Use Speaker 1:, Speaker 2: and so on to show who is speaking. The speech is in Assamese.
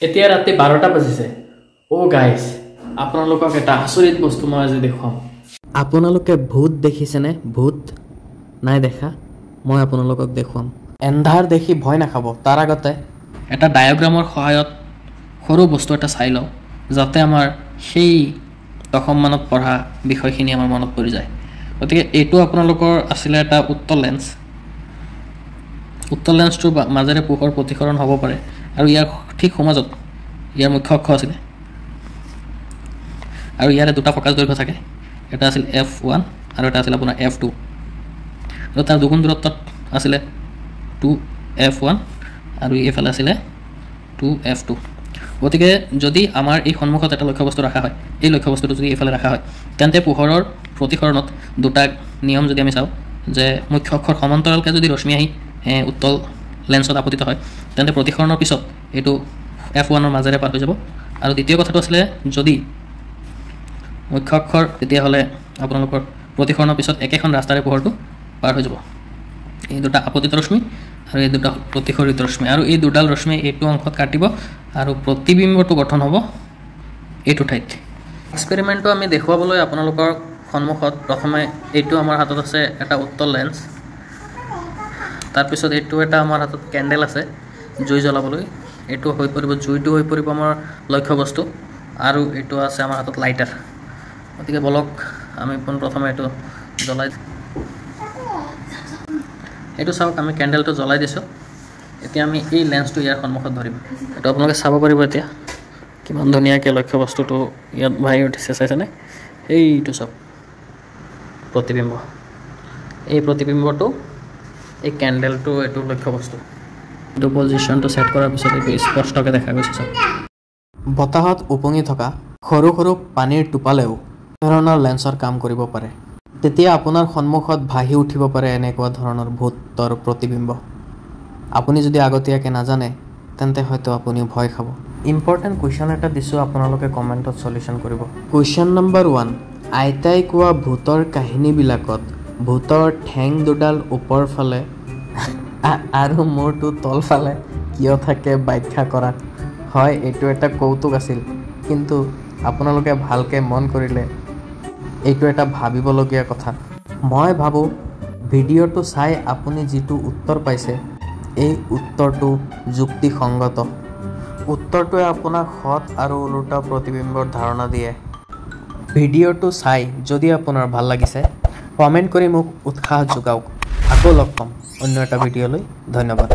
Speaker 1: এতিয়া ৰাতি 12টা বাজিছে গাইজ আপোনালোকক এটা আচৰিত বস্তু মই আজি দেখুৱাম আপোনালোকে ভূত দেখিছেনে ভূত নাই দেখা মই আপোনালোকক দেখুৱাম এন্ধাৰ দেখি ভয় নাখাব তাৰ আগতে এটা ডায়াগ্ৰামৰ সহায়ত সৰু বস্তু এটা চাই লওঁ যাতে আমাৰ সেই দশম মানত পঢ়া বিষয়খিনি আমাৰ মনত পৰি যায় গতিকে এইটো আপোনালোকৰ আছিলে এটা উত্তল লেন্সটোৰ মাজেৰে পোহৰ প্ৰতিফলন হ'ব পাৰে আৰু ইয়াৰ ঠিক সমাজত ইয়াৰ মুখ্য অক্ষ আছিলে আৰু ইয়াৰে দুটা ফকাছ দৈৰ্ঘ্য থাকে এটা আছিল f1 আৰু এটা আছিল আপোনাৰ f2 আৰু তাৰ দুগুণ দূৰত্বত আছিলে 2f1 আৰু এইফালে আছিলে 2f2 গতিকে যদি আমাৰ এই সন্মুখত এটা লক্ষ্যবস্তু ৰাখা হয় এই লক্ষ্যবস্তুটো যদি এইফালে ৰাখা হয় তেন্তে পোহৰৰ প্ৰতিফলনত দুটা নিয়ম যদি আমি চাওঁ যে মুখ্য অক্ষৰ সমান্তৰালকৈ যদি ৰশ্মি আহি উত্তল লেন্সত আপতিত হয় তেন্তে প্ৰতিফলনৰ পিছত এইটো f1 ৰ মাজেৰে পাৰ হৈ যাব আৰু দ্বিতীয় কথাটো আছিলে যদি মুখ্য অক্ষৰ তেতিয়াহ'লে আপোনালোকৰ প্ৰতিফলনৰ পিছত একেখন ৰাস্তাৰে পোহৰটো পাৰ হৈ যাব এই দুটা আপতিত ৰশ্মি আৰু এই দুটা প্ৰতিফলিত ৰশ্মি আৰু এই দুডাল ৰশ্মি এইটো অংশত কাটিব আৰু প্ৰতিবিম্বটো গঠন হ'ব এইটো ঠাইত এক্সপেৰিমেণ্টটো আমি দেখুৱাবলৈ আপোনালোকৰ সন্মুখত প্ৰথমে এইটো আমাৰ হাতত আছে এটা উত্তল লেন্স তাৰপিছত এইটো এটা আমাৰ হাতত কেণ্ডেল আছে জুই জ্বলাবলৈ এইটো হৈ পৰিব জুইটো হৈ পৰিব আমাৰ লক্ষ্যবস্তু আৰু এইটো আছে আমাৰ হাতত লাইটাৰ গতিকে বলক আমি পোনপ্ৰথমে এইটো জ্বলাই এইটো চাওক আমি কেণ্ডেলটো জ্বলাই দিছোঁ এতিয়া আমি এই লেন্সটো ইয়াৰ সন্মুখত ধৰিম এইটো আপোনালোকে চাব পাৰিব এতিয়া কিমান ধুনীয়াকৈ লক্ষ্যবস্তুটো ইয়াত ভাহি উঠিছে চাইছেনে এইটো চাওক প্ৰতিবিম্ব এই প্ৰতিবিম্বটো এই কেণ্ডেলটো এইটো লক্ষ্যবস্তু এইটো পজিশ্যনটো ছেট কৰাৰ পিছত এইটো স্পষ্টকৈ দেখা গৈছে চাওক বতাহত উপঙি থকা সৰু সৰু পানীৰ টোপালেও ধৰণৰ লেন্সৰ কাম কৰিব পাৰে তেতিয়া আপোনাৰ সন্মুখত ভাহি উঠিব পাৰে এনেকুৱা ধৰণৰ ভূতৰ প্ৰতিবিম্ব আপুনি যদি আগতীয়াকৈ নাজানে তেন্তে হয়তো আপুনি ভয় খাব ইম্পৰ্টেণ্ট কুৱেশ্যন এটা দিছোঁ আপোনালোকে কমেণ্টত সলিউশ্যন কৰিব কুৱেশ্যন নম্বৰ 1 আইতাই কোৱা ভূতৰ কাহিনীবিলাকত ভূতৰ ঠেং দুডাল ওপৰ ফালে আৰু মূৰটো তলফালে কিয় থাকে ব্যাখ্যা কৰা হয় এইটো এটা কৌতুক আছিল কিন্তু আপোনালোকে ভালকৈ মন কৰিলে এইটো এটা ভাবিবলগীয়া কথা মই ভাবোঁ ভিডিঅ'টো চাই আপুনি যিটো উত্তৰ পাইছে এই উত্তৰটো যুক্তিসংগত উত্তৰটোৱে আপোনাক সৎ আৰু ওলোটা প্ৰতিবিম্বৰ ধাৰণা দিয়ে ভিডিঅ'টো চাই যদি আপোনাৰ ভাল লাগিছে কমেণ্ট কৰি মোক উৎসাহ যোগাওক আকৌ লগ পাম অন্য এটা ভিডিঅ'লৈ ধন্যবাদ